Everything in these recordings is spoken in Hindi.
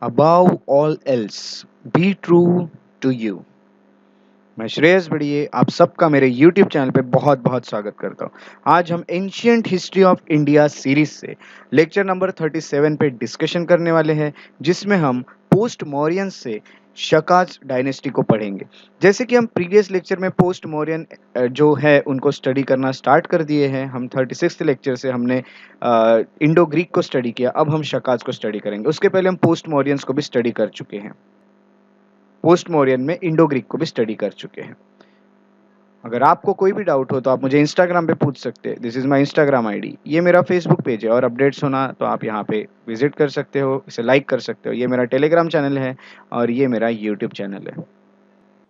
above all else be true to you। मैं श्रेयस बड़िए आप सबका मेरे YouTube चैनल पे बहुत बहुत स्वागत करता हूँ। आज हम ancient history of India series से लेक्चर नंबर 37 पे डिस्कशन करने वाले हैं, जिसमें हम पोस्ट मौर्यन से शकाज डायनेस्टी को पढ़ेंगे। जैसे कि हम प्रीवियस लेक्चर में पोस्ट मौर्यन जो है उनको स्टडी करना स्टार्ट कर दिए हैं। हम 36th लेक्चर से हमने इंडो ग्रीक को स्टडी किया, अब हम शकाज को स्टडी करेंगे। उसके पहले हम पोस्ट मौर्यंस को भी स्टडी कर चुके हैं, पोस्ट मौर्यन में इंडो ग्रीक को भी स्टडी कर चुके हैं। अगर आपको कोई भी डाउट हो तो आप मुझे इंस्टाग्राम पे पूछ सकते हैं। This is my Instagram ID. ये मेरा फेसबुक पेज है और अपडेट्स होना तो आप यहाँ पे विजिट कर सकते हो, इसे लाइक कर सकते हो। ये मेरा टेलीग्राम चैनल है और ये मेरा यूट्यूब चैनल है।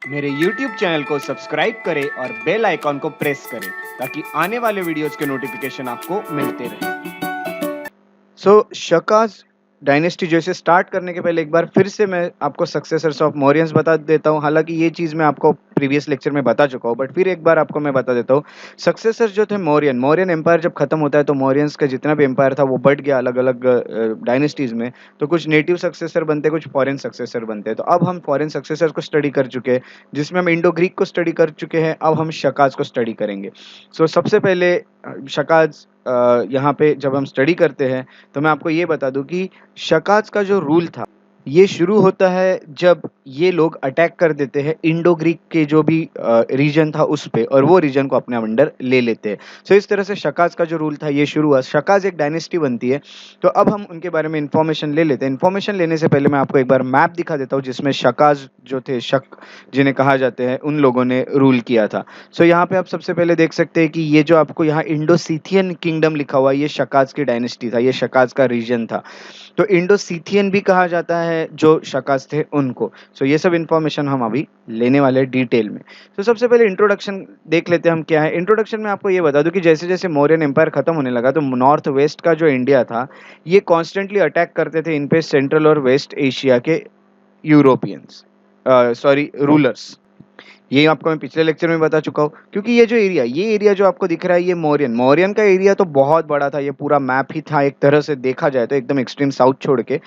मेरे यूट्यूब चैनल को सब्सक्राइब करें और बेल आइकॉन को प्रेस करें ताकि आने वाले वीडियोस के नोटिफिकेशन आपको मिलते रहे। शकाज डायनेस्टी जैसे स्टार्ट करने के पहले एक बार फिर से मैं आपको सक्सेसर्स ऑफ मौर्यंस बता देता हूँ। हालांकि ये चीज़ मैं आपको प्रीवियस लेक्चर में बता चुका हूँ, बट फिर एक बार आपको मैं बता देता हूँ। सक्सेसर्स जो थे मौर्यन एम्पायर जब खत्म होता है तो मौर्यंस का जितना भी एम्पायर था वो बढ़ गया अलग अलग डायनेस्टीज में। तो कुछ नेटिव सक्सेसर बनते, कुछ फॉरेन सक्सेसर बनते। तो अब हम फॉरेन सक्सेसर को स्टडी कर चुके हैं, जिसमें हम इंडो ग्रीक को स्टडी कर चुके हैं। अब हम शकाज को स्टडी करेंगे। सबसे पहले शकाज यहाँ पे जब हम स्टडी करते हैं तो मैं आपको ये बता दूं कि शकाज का जो रूल था ये शुरू होता है जब ये लोग अटैक कर देते हैं इंडो ग्रीक के जो भी रीजन था उस पे, और वो रीजन को अपने अंडर ले लेते हैं। इस तरह से शकाज का जो रूल था ये शुरू हुआ। शकाज एक डायनेस्टी बनती है। तो अब हम उनके बारे में इंफॉर्मेशन ले लेते हैं। इंफॉर्मेशन लेने से पहले मैं आपको एक बार मैप दिखा देता हूँ जिसमें शकाज जो थे, शक जिन्हें कहा जाते हैं, उन लोगों ने रूल किया था। यहाँ पे आप सबसे पहले देख सकते हैं कि ये जो आपको यहाँ इंडोसिथियन किंगडम लिखा हुआ है ये शकाज की डायनेस्टी था, ये शकाज का रीजन था। तो इंडोसिथियन भी कहा जाता है जो शकाज थे उनको। ये सब इंफॉर्मेशन हम अभी लेने वाले हैं डिटेल में। सबसे पहले इंट्रोडक्शन देख लेते हैं हम क्या है। इंट्रोडक्शन में आपको ये बता दूं कि जैसे जैसे मौर्यन एम्पायर खत्म होने लगा तो नॉर्थ वेस्ट का जो इंडिया था ये कॉन्स्टेंटली अटैक करते थे इन पे सेंट्रल और वेस्ट एशिया के यूरोपियंस, सॉरी रूलर्स। ये आपको मैं पिछले लेक्चर में बता चुका हूँ। क्योंकि ये एरिया जो आपको दिख रहा है ये मौर्यन का एरिया तो बहुत बड़ा था। ये पूरा मैप ही था एक तरह से देखा जाए तो, एकदम एक्सट्रीम साउथ छोड़ के।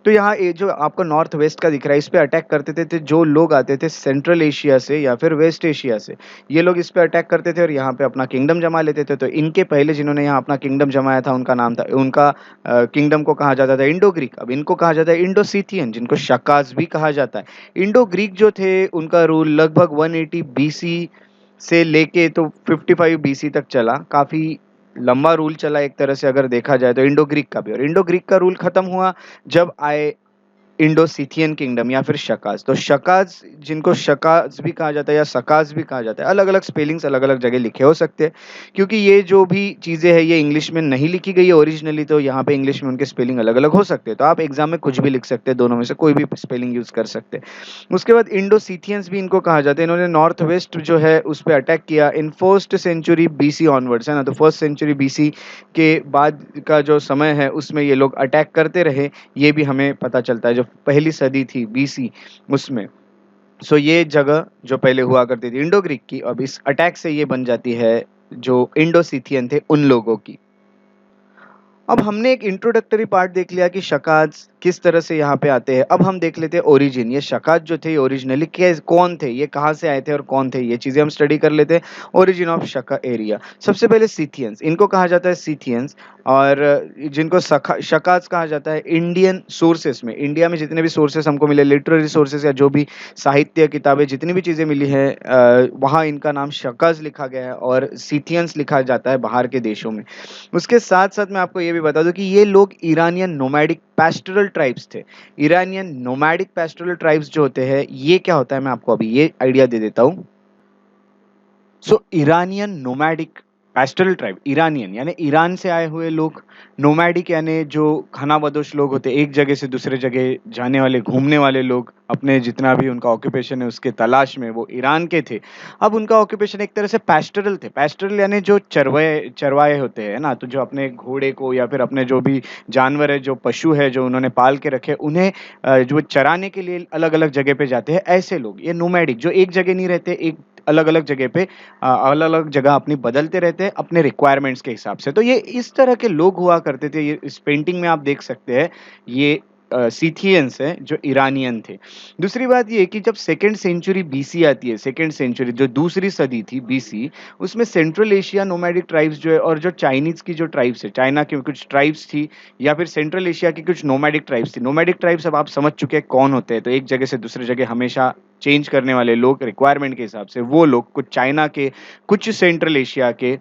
तो यहाँ ये जो आपको नॉर्थ वेस्ट का दिख रहा है इस पे अटैक करते थे जो लोग आते थे सेंट्रल एशिया से या फिर वेस्ट एशिया से। ये लोग इस पे अटैक करते थे और यहाँ पे अपना किंगडम जमा लेते थे। तो इनके पहले जिन्होंने यहाँ अपना किंगडम जमाया था उनका नाम था, उनका किंगडम को कहा जाता था इंडो ग्रीक। अब इनको कहा जाता है इंडोसिथियन, जिनको शकाज भी कहा जाता है। इंडो ग्रीक जो थे उनका रूल लगभग 180 बीसी से लेके तो 55 बीसी तक चला। काफी लंबा रूल चला एक तरह से अगर देखा जाए तो इंडो ग्रीक का भी। और इंडो ग्रीक का रूल खत्म हुआ जब आए इंडोसिथियन किंगडम या फिर शकाज। तो शकाज, जिनको शकाज भी कहा जाता है या सकाज भी कहा जाता है, अलग अलग स्पेलिंग्स अलग अलग जगह लिखे हो सकते हैं क्योंकि ये जो भी चीज़ें हैं ये इंग्लिश में नहीं लिखी गई है ओरिजिनली। तो यहाँ पे इंग्लिश में उनके स्पेलिंग अलग अलग हो सकते हैं। तो आप एग्जाम में कुछ भी लिख सकते हैं, दोनों में से कोई भी स्पेलिंग यूज कर सकते हैं। उसके बाद इंडोसिथियंस भी इनको कहा जाता है। इन्होंने नॉर्थ वेस्ट जो है उस पर अटैक किया in first century BC onwards, है ना। तो फर्स्ट सेंचुरी बीसी के बाद का जो समय है उसमें ये लोग अटैक करते रहे, ये भी हमें पता चलता है। जो पहली सदी थी बीसी उसमें, ये जगह जो पहले हुआ करती थी इंडो ग्रीक की, अब इस अटैक से ये बन जाती है जो इंडोसिथियन थे उन लोगों की। अब हमने एक इंट्रोडक्टरी पार्ट देख लिया कि शकाज किस तरह से यहाँ पे आते हैं। अब हम देख लेते हैं ओरिजिन। ये शकाज जो थे ओरिजिनली कौन थे, ये कहाँ से आए थे और कौन थे, ये चीजें हम स्टडी कर लेते हैं। Origin of Shaka area. सबसे पहले सीथियंस, इनको कहा जाता है सीथियंस, और जिनको शकाज कहा जाता है इंडियन सोर्सेस में। इंडिया में जितने भी सोर्सेस हमको मिले, लिटरेरी सोर्सेस या जो भी साहित्य किताबें जितनी भी चीजें मिली है, वहाँ इनका नाम शकाज लिखा गया है और सीथियंस लिखा जाता है बाहर के देशों में। उसके साथ साथ मैं आपको ये भी बता दूं कि ये लोग ईरानियन नोमैडिक पैस्टोरल ट्राइब्स थे। ईरानियन नोमैडिक पैस्टोरल ट्राइब्स जो होते हैं ये क्या होता है मैं आपको अभी ये आइडिया दे देता हूं। Iranian nomadic pastoral tribe, Iranian यानी ईरान से आए हुए लोग, नोमैडिक यानी जो खानाबदोश लोग होते, एक जगह से दूसरे जगह जाने वाले, घूमने वाले लोग, अपने जितना भी उनका ऑक्यूपेशन है उसके तलाश में, वो ईरान के थे। अब उनका ऑक्यूपेशन एक तरह से पैस्टोरल थे। पैस्टोरल यानी जो चरवाए होते हैं ना, तो जो अपने घोड़े को या फिर अपने जो भी जानवर है, जो पशु है जो उन्होंने पाल के रखे, उन्हें जो चराने के लिए अलग अलग जगह पे जाते हैं, ऐसे लोग ये नोमैडिक, जो एक जगह नहीं रहते, एक अलग अलग जगह पे अलग अलग जगह अपनी बदलते रहते हैं अपने रिक्वायरमेंट्स के हिसाब से। तो ये इस तरह के लोग हुआ करते थे। ये इस पेंटिंग में आप देख सकते हैं, ये सीथियंस हैं जो ईरानियन थे। दूसरी बात ये कि जब सेकंड सेंचुरी बीसी आती है, सेकंड सेंचुरी जो दूसरी सदी थी बीसी, उसमें सेंट्रल एशिया नोमैडिक ट्राइब्स जो है और जो चाइनीज की जो ट्राइब्स है, चाइना की कुछ ट्राइब्स थी या फिर सेंट्रल एशिया की कुछ नोमैडिक ट्राइब्स थी। नोमैडिक ट्राइब्स अब आप समझ चुके हैं कौन होते हैं, तो एक जगह से दूसरी जगह हमेशा चेंज करने वाले लोग रिक्वायरमेंट के हिसाब से, वो लोग कुछ चाइना के, कुछ सेंट्रल एशिया के,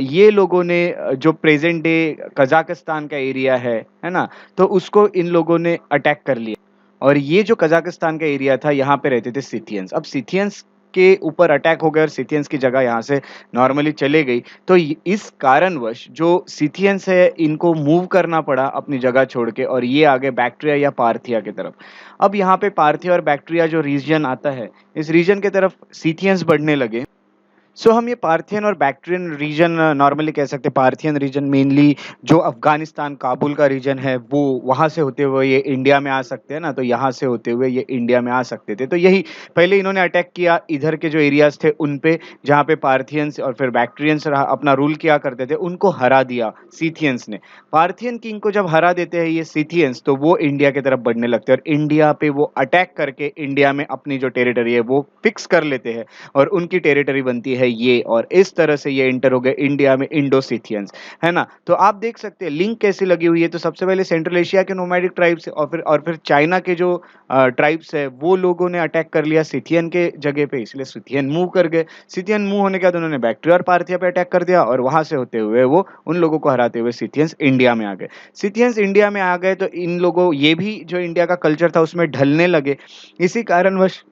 ये लोगों ने जो प्रेजेंट डे कजाकिस्तान का एरिया है ना, तो उसको इन लोगों ने अटैक कर लिया। और ये जो कजाकिस्तान का एरिया था, यहाँ पे रहते थे सिथियंस। अब सिथियंस के ऊपर अटैक हो गया और सिथियंस की जगह यहाँ से नॉर्मली चले गई, तो इस कारणवश जो सिथियंस है इनको मूव करना पड़ा अपनी जगह छोड़ के, और ये आगे बैक्ट्रिया या पार्थिया की तरफ। अब यहाँ पे पार्थिया और बैक्ट्रिया जो रीजन आता है, इस रीजन की तरफ सिथियंस बढ़ने लगे। सो हम ये पार्थियन और बैक्ट्रियन रीजन नॉर्मली कह सकते हैं। पार्थियन रीजन मेनली जो अफगानिस्तान काबुल का रीजन है, वो वहाँ से होते हुए ये इंडिया में आ सकते हैं ना, तो यहाँ से होते हुए ये इंडिया में आ सकते थे। तो यही पहले इन्होंने अटैक किया इधर के जो एरियाज थे उन पे, जहाँ पे पार्थियंस और फिर बैक्ट्रियंस अपना रूल किया करते थे, उनको हरा दिया सीथियंस ने। पार्थियन किंग को जब हरा देते हैं ये सीथियंस, तो वो इंडिया की तरफ बढ़ने लगते हैं और इंडिया पे वो अटैक करके इंडिया में अपनी जो टेरिटरी है वो फिक्स कर लेते हैं और उनकी टेरिटरी बनती है ये, और इस तरह से ये इंटर हो गए इंडिया में इंडो सिथियंस, है ना। तो आप देख सकते हैं लिंक कैसी लगी हुई है। तो सबसे पहले सेंट्रल एशिया के नोमैडिक ट्राइब्स और फिर चाइना के जो ट्राइब्स है, वो लोगों ने अटैक कर लिया सिथियन के जगह पे, इसलिए सिथियन मूव कर गए। सिथियन मूव होने के बाद उन्होंने बैक्ट्रिया और पार्थिया पे अटैक कर दिया और वहां से होते हुए वो उन लोगों को हराते हुए सिथियंस इंडिया में आ गए। सिथियंस इंडिया में आ गए तो इन लोगों, ये भी जो इंडिया का कल्चर था उसमें ढलने लगे। इसी कारणवश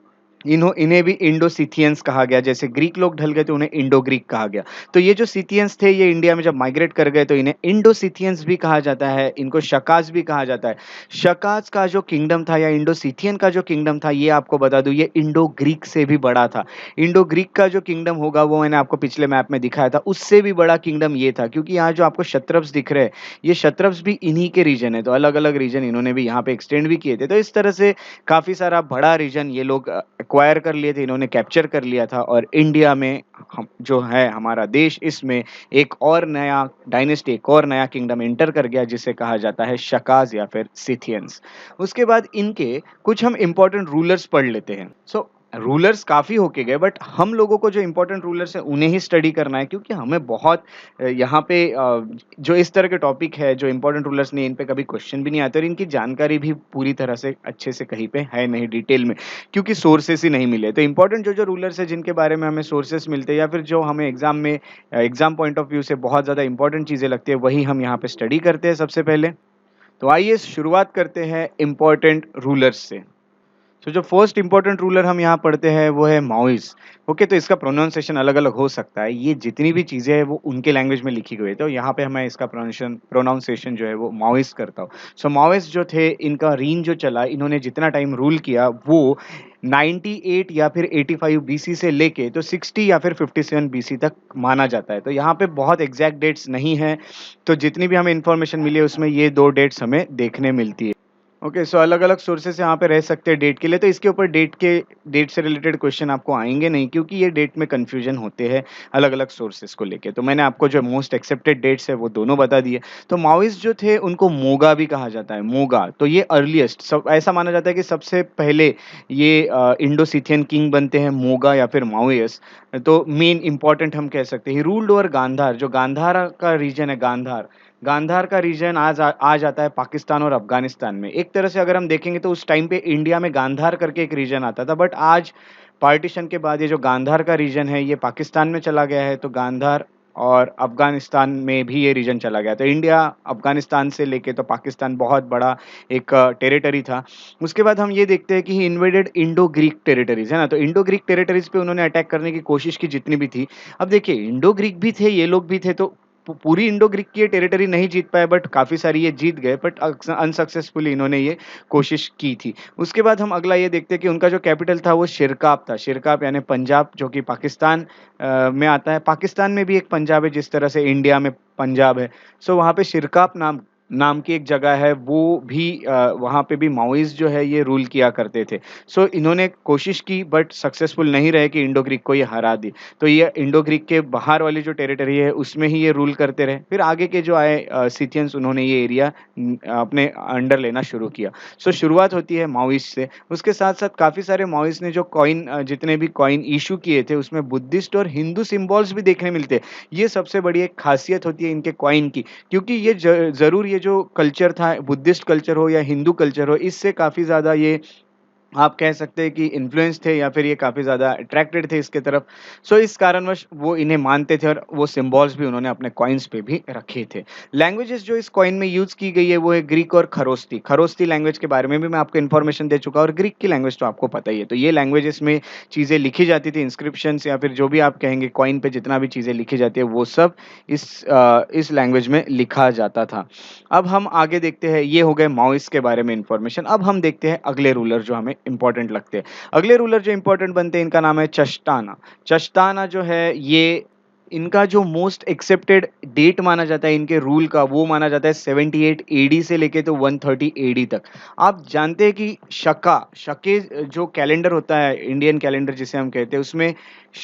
इन्हें भी इंडो सिथियंस कहा गया। जैसे ग्रीक लोग ढल गए तो उन्हें इंडो ग्रीक कहा गया। तो ये जो सिथियंस थे ये इंडिया में जब माइग्रेट कर गए तो इन्हें इंडो सिथियंस भी कहा जाता है, इनको शकाज भी कहा जाता है। शकाज का जो किंगडम था या इंडो सिथियन का जो किंगडम था, ये आपको बता दूं ये इंडो ग्रीक से भी बड़ा था। इंडो ग्रीक का जो किंगडम होगा वो मैंने आपको पिछले मैप में दिखाया था, उससे भी बड़ा किंगडम ये था। क्योंकि यहाँ जो आपको शत्रप्स दिख रहे हैं, ये शत्रप्स भी इन्हीं के रीजन है, तो अलग अलग रीजन इन्होंने भी यहाँ पे एक्सटेंड भी किए थे। तो इस तरह से काफी सारा बड़ा रीजन ये लोग एक्वायर कर लिए थे, इन्होंने कैप्चर कर लिया था। और इंडिया में हम जो है हमारा देश, इसमें एक और नया डायनेस्टी, एक और नया किंगडम एंटर कर गया जिसे कहा जाता है शकाज या फिर सिथियंस। उसके बाद इनके कुछ हम इंपॉर्टेंट रूलर्स पढ़ लेते हैं। सो रूलर्स काफी होके गए, बट हम लोगों को जो इंपॉर्टेंट रूलर्स है उन्हें ही स्टडी करना है, क्योंकि हमें बहुत यहाँ पे जो इस तरह के टॉपिक है, जो इंपॉर्टेंट रूलर्स ने, इन पे कभी क्वेश्चन भी नहीं आते और इनकी जानकारी भी पूरी तरह से अच्छे से कहीं पे है नहीं डिटेल में, क्योंकि सोर्सेस ही नहीं मिले। तो इंपॉर्टेंट जो जो रूलर्स है जिनके बारे में हमें सोर्सेस मिलते हैं या फिर जो हमें एग्जाम में एग्जाम पॉइंट ऑफ व्यू से बहुत ज़्यादा इंपॉर्टेंट चीज़ें लगती है, वही हम यहाँ पे स्टडी करते हैं सबसे पहले। तो आइए शुरुआत करते हैं इंपॉर्टेंट रूलर्स से। तो जो फर्स्ट इंपॉर्टेंट रूलर हम यहाँ पढ़ते हैं वो है माओइस। ओके, तो इसका प्रोनाउंसिएशन अलग अलग हो सकता है, ये जितनी भी चीज़ें हैं वो उनके लैंग्वेज में लिखी गई है, तो यहाँ पे मैं इसका प्रोनाउंसिएशन जो है वो माओइस करता हूँ। सो माओइस जो थे, इनका रीन जो चला, इन्होंने जितना टाइम रूल किया वो 98 या फिर 85 बीसी से लेके तो 60 या फिर 57 बीसी तक माना जाता है। तो यहाँ पे बहुत एग्जैक्ट डेट्स नहीं है, तो जितनी भी हमें इंफॉर्मेशन मिली है उसमें ये दो डेट्स हमें देखने मिलती है। ओके, सो अलग अलग सोर्सेस यहाँ पे रह सकते हैं डेट के लिए, तो इसके ऊपर डेट से रिलेटेड क्वेश्चन आपको आएंगे नहीं, क्योंकि ये डेट में कंफ्यूजन होते हैं अलग अलग सोर्सेस को लेके। तो मैंने आपको जो मोस्ट एक्सेप्टेड डेट्स है वो दोनों बता दिए। तो माओइस्ट जो थे उनको मोगा भी कहा जाता है, मोगा। तो ये अर्लीस्ट, सब ऐसा माना जाता है कि सबसे पहले ये इंडो सिथियन किंग बनते हैं, मोगा या फिर माओइस। तो मेन इंपॉर्टेंट हम कह सकते हैं रूल्ड ओवर गांधार। जो गांधार का रीजन है, गांधार, गांधार का रीजन आ जाता है पाकिस्तान और अफगानिस्तान में। एक तरह से अगर हम देखेंगे तो उस टाइम पे इंडिया में गांधार करके एक रीजन आता था, बट आज पार्टीशन के बाद ये जो गांधार का रीजन है ये पाकिस्तान में चला गया है। तो गांधार और अफगानिस्तान में भी ये रीजन चला गया। तो इंडिया अफगानिस्तान से लेके तो पाकिस्तान बहुत बड़ा एक टेरिटरी था। उसके बाद हम ये देखते हैं कि ही इन्वेडेड इंडो ग्रीक टेरिटरीज, है ना। तो इंडो ग्रीक टेरिटरीज पे उन्होंने अटैक करने की कोशिश की जितनी भी थी। अब देखिए, इंडो ग्रीक भी थे, ये लोग भी थे, तो पूरी इंडो ग्रीक की ये टेरिटरी नहीं जीत पाए, बट काफ़ी सारी ये जीत गए, बट अनसक्सेसफुली इन्होंने ये कोशिश की थी। उसके बाद हम अगला ये देखते हैं कि उनका जो कैपिटल था वो शिरकाप था। शिरकाप यानी पंजाब, जो कि पाकिस्तान में आता है। पाकिस्तान में भी एक पंजाब है, जिस तरह से इंडिया में पंजाब है। सो वहाँ पे शिरकाप नाम नाम की एक जगह है, वो भी वहाँ पे भी माओइस्ट जो है ये रूल किया करते थे। सो इन्होंने कोशिश की बट सक्सेसफुल नहीं रहे कि इंडो ग्रीक को ये हरा दी। तो ये इंडो ग्रीक के बाहर वाली जो टेरिटरी है उसमें ही ये रूल करते रहे। फिर आगे के जो आए सिथियंस, उन्होंने ये एरिया अपने अंडर लेना शुरू किया। सो शुरुआत होती है माओइस्ट से। उसके साथ-साथ काफ़ी सारे माओइस्ट ने जो कॉइन जितने भी कॉइन इश्यू किए थे उसमें बुद्धिस्ट और हिंदू सिंबल्स भी देखने मिलते हैं। ये सबसे बड़ी एक खासियत होती है इनके कॉइन की। क्योंकि ये ज़रूर ये जो कल्चर था, बुद्धिस्ट कल्चर हो या हिंदू कल्चर हो, इससे काफ़ी ज़्यादा ये आप कह सकते हैं कि इन्फ्लुएंस थे या फिर ये काफ़ी ज़्यादा अट्रैक्टेड थे इसके तरफ। सो इस कारणवश वो इन्हें मानते थे और वो सिम्बॉल्स भी उन्होंने अपने कॉइन्स पे भी रखे थे। लैंग्वेजेज़ जो इस कॉइन में यूज़ की गई है वो है ग्रीक और खरोस्ती। खरोस्ती लैंग्वेज के बारे में भी मैं आपको इन्फॉर्मेशन दे चुका हूँ और ग्रीक की लैंग्वेज तो आपको पता ही है। तो ये लैंग्वेजेज़ में चीज़ें लिखी जाती थी, इंस्क्रिप्शंस या फिर जो भी आप कहेंगे कॉइन पे जितना भी चीज़ें लिखी जाती है वो सब इस लैंग्वेज में लिखा जाता था। अब हम आगे देखते हैं, ये हो गए माओइस्ट के बारे में इन्फॉर्मेशन। अब हम देखते हैं अगले रूलर जो हमें इम्पोर्टेंट लगते हैं। अगले रूलर जो इम्पोर्टेंट बनते हैं इनका नाम है चश्ताना। चश्ताना जो है ये इनका जो मोस्ट एक्सेप्टेड डेट माना जाता है इनके रूल का, वो माना जाता है 78 एडी से लेके तो 130 एडी तक। आप जानते हैं कि शके जो कैलेंडर होता है, इंडियन कैलेंडर जिसे हम कहते हैं, उसमें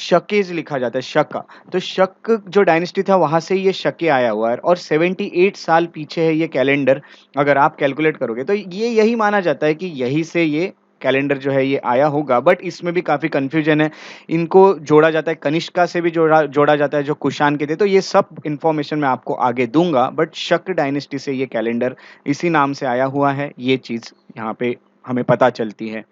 शकेज लिखा जाता है, शका। तो शक जो डायनेस्टी था वहाँ से ये शके आया हुआ है और 78 साल पीछे है ये कैलेंडर। अगर आप कैलकुलेट करोगे तो ये यही माना जाता है कि यहीं से ये कैलेंडर जो है ये आया होगा, बट इसमें भी काफ़ी कन्फ्यूजन है। इनको जोड़ा जाता है कनिष्का से भी जोड़ा जोड़ा जाता है जो कुषाण के थे। तो ये सब इन्फॉर्मेशन मैं आपको आगे दूँगा, बट शक डायनेस्टी से ये कैलेंडर इसी नाम से आया हुआ है, ये चीज़ यहाँ पे हमें पता चलती है।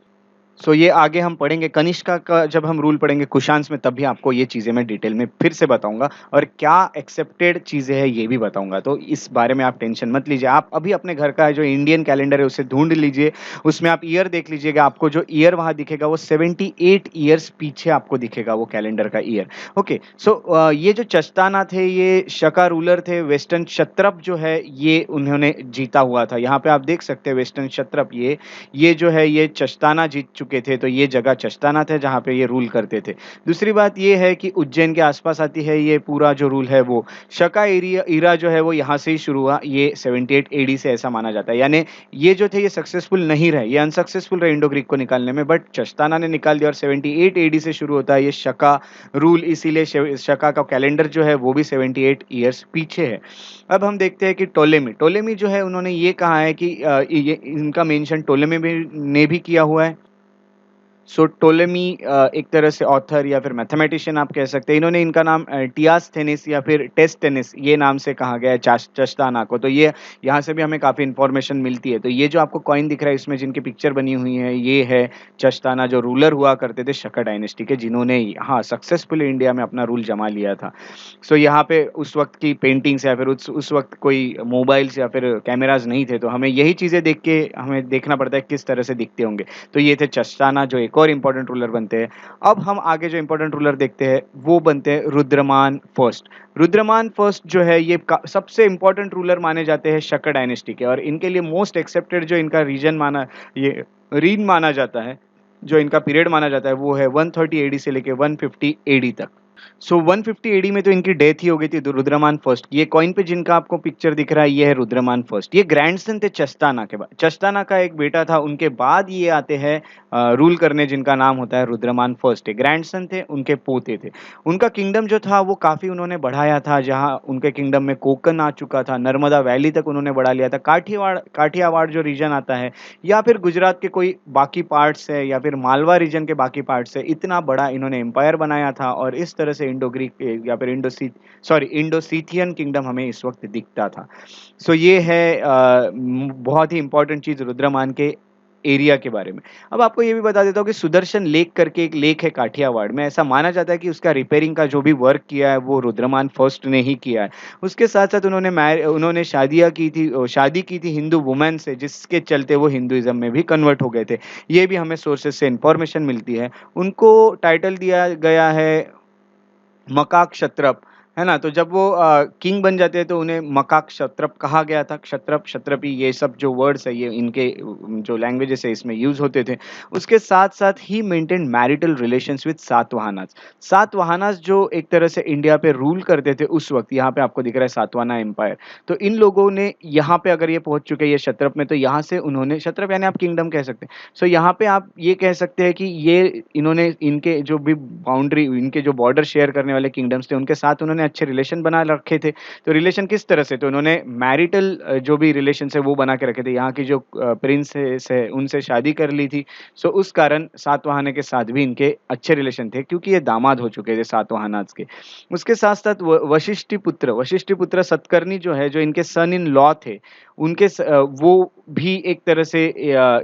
सो ये आगे हम पढ़ेंगे कनिष्का का, जब हम रूल पढ़ेंगे कुशांस में तब भी आपको ये चीज़ें मैं डिटेल में फिर से बताऊँगा और क्या एक्सेप्टेड चीज़ें हैं ये भी बताऊँगा। तो इस बारे में आप टेंशन मत लीजिए। आप अभी अपने घर का जो इंडियन कैलेंडर है उसे ढूँढ लीजिए, उसमें आप ईयर देख लीजिएगा, आपको जो ईयर वहाँ दिखेगा वो 78 ईयर्स पीछे आपको दिखेगा वो कैलेंडर का ईयर। ओके, सो ये जो चस्ताना थे ये शका रूलर थे, वेस्टर्न क्षत्रप जो है ये उन्होंने जीता हुआ था। यहाँ पे आप देख सकते हैं वेस्टर्न क्षत्रप ये जो है ये चस्ताना जीत चुके थे, तो ये जगह चस्ताना था जहाँ पे ये रूल करते थे। दूसरी बात ये है कि उज्जैन के आस-पास आती है ये पूरा जो रूल है वो। शका ईरा जो है वो यहाँ से ही शुरू हुआ, ये 78 एडी से ऐसा माना जाता है। यानी ये जो थे ये सक्सेसफुल नहीं रहे, ये अनसक्सेसफुल रहे इंडो ग्रीक को निकालने में, बट चस्ताना ने निकाल दिया और 78 एडी से शुरू होता है ये शका रूल, इसीलिए शका का कैलेंडर जो है वो भी 78 ईयर्स पीछे है। अब हम देखते हैं कि टोलेमी जो है उन्होंने ये कहा है कि ये इनका मेंशन टोलेमी भी ने भी किया हुआ है। सो टोलेमी एक तरह से ऑथर या फिर मैथमेटिशियन आप कह सकते हैं। इन्होंने इनका नाम टियास्थेनिस या फिर टेस्टेनिस ये नाम से कहा गया है चस्ताना को। तो ये यहाँ से भी हमें काफ़ी इन्फॉर्मेशन मिलती है। तो ये जो आपको कॉइन दिख रहा है इसमें जिनकी पिक्चर बनी हुई है ये है चस्ताना, जो रूलर हुआ करते थे शका डायनेस्टी के, जिन्होंने हाँ सक्सेसफुली इंडिया में अपना रूल जमा लिया था। सो यहाँ पे उस वक़्त की पेंटिंग्स या फिर उस वक़्त कोई मोबाइल्स या फिर कैमराज़ नहीं थे, तो हमें यही चीज़ें देख के हमें देखना पड़ता है किस तरह से दिखते होंगे। तो ये थे चस्ताना जो एक और इम्पोर्टेंट रूलर बनते हैं। अब हम आगे जो इम्पोर्टेंट रूलर देखते हैं वो बनते हैं रुद्रमान फर्स्ट। रुद्रमान फर्स्ट जो है ये सबसे इम्पोर्टेंट रूलर माने जाते हैं शक डायनेस्टी के और इनके लिए मोस्ट एक्सेप्टेड जो इनका रीजन माना ये रीन माना जाता है, जो इनका पीरियड माना जाता है वो है 130 एडी से लेके 150 एडी तक। सो 150 एडी में तो इनकी डेथ ही हो गई थी रुद्रमान फर्स्ट। ये कॉइन पे जिनका आपको पिक्चर दिख रहा है ये है रुद्रमान फर्स्ट। ये ग्रैंडसन थे चस्ताना के बाद। चस्ताना का एक बेटा था, उनके बाद ये आते हैं रूल करने, जिनका नाम होता है रुद्रमान फर्स्ट। ये ग्रैंडसन थे, उनके पोते थे। उनका किंगडम जो था वो काफ़ी उन्होंने बढ़ाया था, जहाँ उनके किंगडम में कोकण आ चुका था, नर्मदा वैली तक उन्होंने बढ़ा लिया था। काठियावाड़ जो रीजन आता है या फिर गुजरात के कोई बाकी पार्ट्स है या फिर मालवा रीजन के बाकी पार्ट्स है, इतना बड़ा इन्होंने एम्पायर बनाया था और इस तरह से इंडो ग्रीक या फिर इंडो सीथियन किंगडम हमें इस वक्त दिखता था। सो ये है बहुत ही इंपॉर्टेंट चीज़ रुद्रमान के एरिया के बारे में। अब आपको ये भी बता देता हूँ कि सुदर्शन लेक करके एक लेक है काठियावाड़ में, ऐसा माना जाता है कि उसका रिपेयरिंग का जो भी वर्क किया है वो रुद्रमान फर्स्ट ने ही किया है। उसके साथ-साथ उन्होंने शादी की थी हिंदू वुमेन से, जिसके चलते वो हिंदुइज़्म में भी कन्वर्ट हो गए थे। ये भी हमें सोर्सेज़ से इन्फॉर्मेशन मिलती है। उनको टाइटल दिया गया है मकाक्षत्रप। है ना? तो जब वो किंग बन जाते हैं तो उन्हें मका क्षत्रप कहा गया था। क्षत्रप, क्षत्रपी ये सब जो वर्ड्स है ये इनके जो लैंग्वेजेज़ है इसमें यूज़ होते थे। उसके साथ-साथ ही मेंटेन्ड मैरिटल रिलेशंस विद सातवाहनास। सातवाहनास जो एक तरह से इंडिया पे रूल करते थे उस वक़्त, यहाँ पे आपको दिख रहा है सातवाहना एम्पायर। तो इन लोगों ने यहाँ पे अगर ये पहुँच चुके हैं ये क्षत्रप में, तो यहाँ से उन्होंने क्षत्रप यानी आप किंगडम कह सकते हैं। सो यहाँ पे आप ये कह सकते हैं कि ये इन्होंने इनके जो भी बाउंड्री इनके जो बॉर्डर शेयर करने वाले किंगडम्स थे, उनके साथ उन्होंने अच्छे रिलेशन बना रखे थे। तो रिलेशन किस तरह से? तो उन्होंने मैरिटल जो भी रिलेशंस है वो बना के रखे थे। यहाँ की जो प्रिंसेस है उनसे शादी कर ली थी। सो उस कारण सातवाहन के साथ भी इनके अच्छे रिलेशन थे क्योंकि ये दामाद हो चुके थे सातवाहनास के। उसके साथ-साथ व वशिष्ठिपुत्र सतकर्णी जो है, जो इनके सन इन लॉ थे, वो भी एक तरह से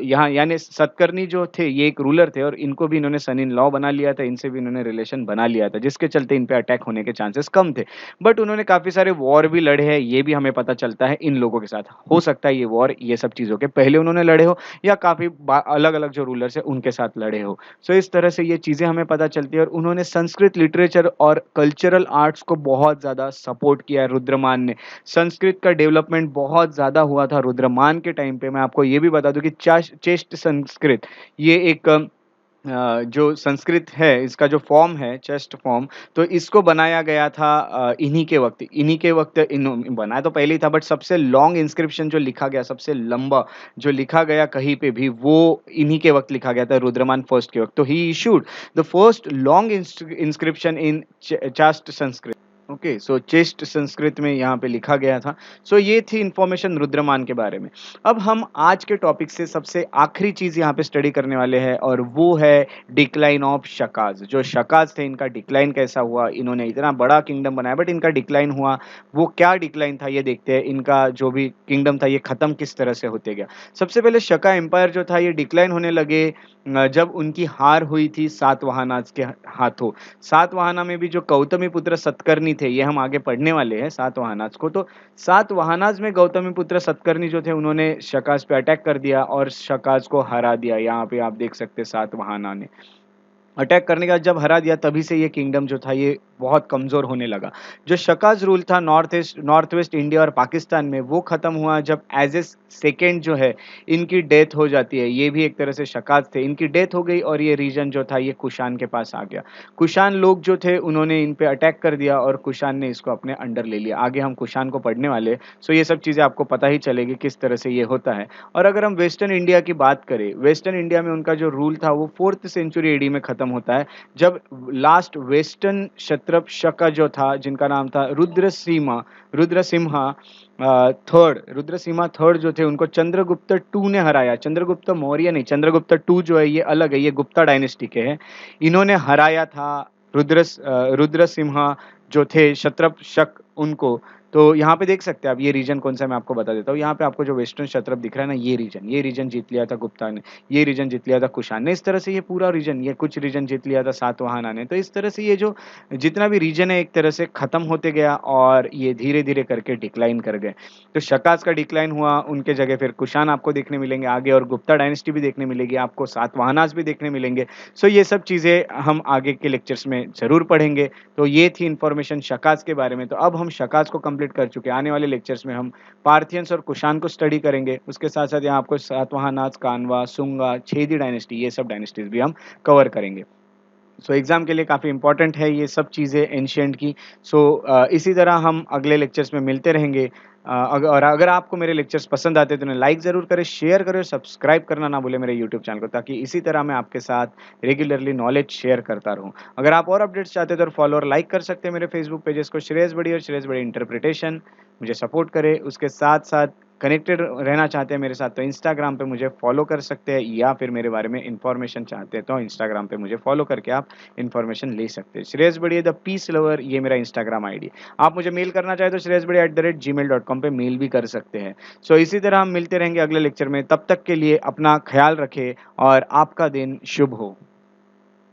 यहाँ यानी सतकर्णी जो थे ये एक रूलर थे और इनको भी इन्होंने सन इन लॉ बना लिया था, इनसे भी इन्होंने रिलेशन बना लिया था, जिसके चलते इन पे अटैक होने के चांसेस कम थे। बट उन्होंने काफ़ी सारे वॉर भी लड़े हैं, ये भी हमें पता चलता है इन लोगों के साथ। हो सकता है ये वॉर ये सब चीज़ों के पहले उन्होंने लड़े हो या काफ़ी बा अलग-अलग जो रूलर्स हैं उनके साथ लड़े हो। सो इस तरह से ये चीज़ें हमें पता चलती है और उन्होंने संस्कृत लिटरेचर और कल्चरल आर्ट्स को बहुत ज़्यादा सपोर्ट किया है रुद्रमान ने। संस्कृत का डेवलपमेंट बहुत ज़्यादा हुआ था रुद्रमान के टाइम पे। मैं आपको ये भी बता दूँ कि चेष्ट संस्कृत ये एक जो संस्कृत है इसका जो फॉर्म है चेस्ट फॉर्म, तो इसको बनाया गया था इन्हीं के वक़्त इन्हों बनाया तो पहले ही था बट सबसे लॉन्ग इंस्क्रिप्शन जो लिखा गया, सबसे लंबा जो लिखा गया कहीं पे भी वो इन्हीं के वक़्त लिखा गया था रुद्रमान फर्स्ट के वक़्त। तो he issued the first long inscription in chaste Sanskrit. Okay, so chaste Sanskrit में यहाँ पे लिखा गया था। सो ये थी इन्फॉर्मेशन रुद्रमान के बारे में। अब हम आज के टॉपिक से सबसे आखिरी चीज़ यहाँ पे स्टडी करने वाले हैं और वो है डिक्लाइन ऑफ शकाज़। जो शकाज़ थे इनका डिक्लाइन कैसा हुआ? इन्होंने इतना बड़ा किंगडम बनाया बट इनका डिक्लाइन हुआ। वो क्या डिक्लाइन था ये देखते हैं। इनका जो भी किंगडम था ये ख़त्म किस तरह से होते गया। सबसे पहले शका एम्पायर जो था ये डिक्लाइन होने लगे जब उनकी हार हुई थी सातवाहनास के हाथों। सातवाहना में भी जो गौतमीपुत्र सतकर्णी थे, ये हम आगे पढ़ने वाले हैं सातवाहनास को। तो सातवाहनास में गौतमीपुत्र सतकर्णी जो थे उन्होंने शकाज़ पे अटैक कर दिया और शकाज़ को हरा दिया। यहाँ पे आप देख सकते हैं सातवाहना ने। अटैक करने के बाद जब हरा दिया तभी से ये किंगडम जो था ये बहुत कमज़ोर होने लगा। जो शकाज़ रूल था नॉर्थ वेस्ट इंडिया और पाकिस्तान में वो ख़त्म हुआ जब एज़ ए सेकंड जो है इनकी डेथ हो जाती है। ये भी एक तरह से शकाज़ थे। इनकी डेथ हो गई और ये रीजन जो था ये कुषाण के पास आ गया। कुषाण लोग जो थे उन्होंने इन पे अटैक कर दिया और कुषाण ने इसको अपने अंडर ले लिया। आगे हम कुषाण को पढ़ने वाले हैं, सो ये सब चीज़ें आपको पता ही चलेगी किस तरह से ये होता है। और अगर हम वेस्टर्न इंडिया की बात करें, वेस्टर्न इंडिया में उनका जो रूल था वो 4th सेंचुरी एडी में ख़त्म होता है। जब लास्ट वेस्टर्न क्षत्रप शका जो था जिनका नाम था रुद्रसिम्हा रुद्रसिम्हा थर्ड जो थे उनको चंद्रगुप्त टू ने हराया। चंद्रगुप्त मौर्य नहीं, चंद्रगुप्त टू जो है ये अलग है, ये गुप्ता डायनेस्टी के हैं। इन्होंने हराया था रुद्रसिम्हा जो थे क्षत्रप शक उनको। तो यहाँ पे देख सकते हैं आप ये रीजन कौन सा है मैं आपको बता देता हूँ। यहाँ पे आपको जो वेस्टर्न क्षत्रप दिख रहा है ना, ये रीजन जीत लिया था गुप्ता ने, ये रीजन जीत लिया था कुषाण ने। इस तरह से ये पूरा रीजन, ये कुछ रीजन जीत लिया था सातवाहना ने। तो इस तरह से ये जो जितना भी रीजन है एक तरह से खत्म होते गया और ये धीरे-धीरे करके डिक्लाइन कर गए। तो शकाज़ का डिक्लाइन हुआ, उनके जगह फिर कुषाण आपको देखने मिलेंगे आगे और गुप्ता डायनेस्टी भी देखने मिलेगी आपको, सातवाहनास भी देखने मिलेंगे। सो ये सब चीज़ें हम आगे के लेक्चर्स में ज़रूर पढ़ेंगे। तो ये थी इन्फॉर्मेशन शकाज़ के बारे में। तो अब हम शकाज़ को कंप्लीट कर चुके हैं। आने वाले लेक्चर्स में हम पार्थियंस और कुषाण को स्टडी करेंगे। उसके साथ-साथ यहाँ आपको सातवाहनास, कान्वा, शुंगा, छेदी डायनेस्टी ये सब डायनेस्टीज़ भी हम कवर करेंगे। सो एग्ज़ाम के लिए काफ़ी इम्पोर्टेंट है ये सब चीज़ें एंशिएंट की। सो इसी तरह हम अगले लेक्चर्स में मिलते रहेंगे। अगर आपको मेरे लेक्चर्स पसंद आते हैं तो उन्हें लाइक ज़रूर करें, शेयर करें और सब्सक्राइब करना ना भूलें मेरे यूट्यूब चैनल को, ताकि इसी तरह मैं आपके साथ रेगुलरली नॉलेज शेयर करता रहूँ। अगर आप और अपडेट्स चाहते हैं तो फॉलो और लाइक कर सकते हैं मेरे फेसबुक पेजेस को, श्रेयस बड़ी और श्रेयस बड़ी इंटरप्रिटेशन। मुझे सपोर्ट करें। उसके साथ-साथ कनेक्टेड रहना चाहते हैं मेरे साथ तो इंस्टाग्राम पे मुझे फॉलो कर सकते हैं, या फिर मेरे बारे में इन्फॉर्मेशन चाहते हैं तो इंस्टाग्राम पे मुझे फॉलो करके आप इन्फॉर्मेशन ले सकते हैं। श्रेयस बड़ी द पीस लवर, ये मेरा इंस्टाग्राम आईडी। आप मुझे मेल करना चाहें तो shreyasbadi@gmail.com पे मेल भी कर सकते हैं। सो इसी तरह हम मिलते रहेंगे अगले लेक्चर में। तब तक के लिए अपना ख्याल रखें और आपका दिन शुभ हो।